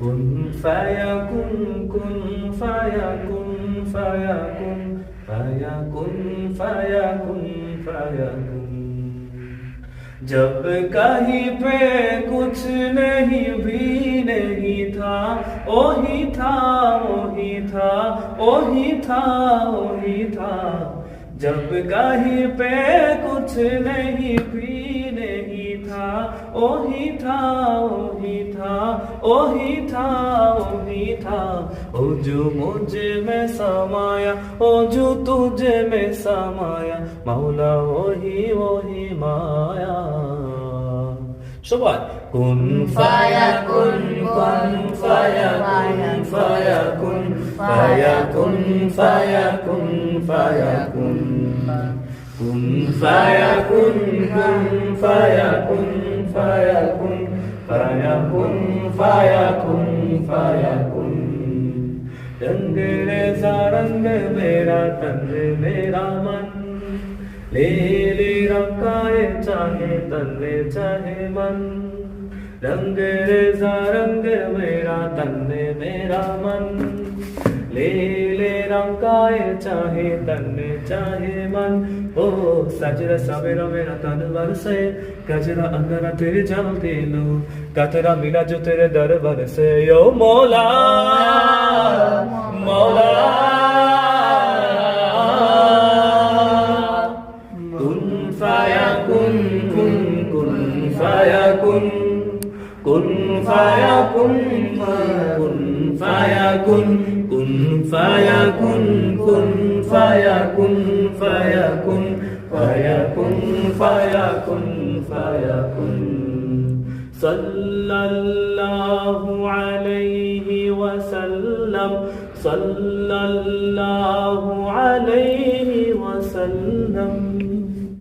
কুন ফায়াকুন কুন ফায়াকুন ফায়াকুন ফায়াকুন ফায়াকুন ফায়াকুন जब कहीं पे कुछ नहीं भी नहीं था ओही था ओही था ओही था ओही था जब कहीं पे कुछ नहीं भी नहीं था ओही था ओही था ओही था ओही था ओ जो मुझ में समाया ओ जो तुझे में समाया मौला वही वही माया সবাই কুন ফায়াকুন কুন ফায়াকুন ফায়াকুন ফায়াকুন ফায়াকুন ফায়াকুন কুন ফায়াকুন কুন ফায়াকুন ফায়াকুন ফায়াকুন ফায়াকুন ফায়াকুন रंग रेजा रंग मेरा तन मेरा मन ले ले रंगाए चाहे तन चाहे मन रंग रेजा रंग मेरा तन मेरा मन ले ले रंगाए चाहे तन चाहे मन ओ सजरा सवेरा मेरा तन बरसे गजरा अंगना तेरे जलते लो कतरा मिला जो तेरे दरबार से ओ मौला मौला कुन फायाकुन कुन कुन फायाकुन कुन फायाकुन कुन फायाकुन कुन फायाकुन कुन फायाकुन फायाकुन फायाकुन फायाकुन फायाकुन सल्लल्लाहु अलैहि वसल्लम सल्लल्लाहु अलैहि वसल्लम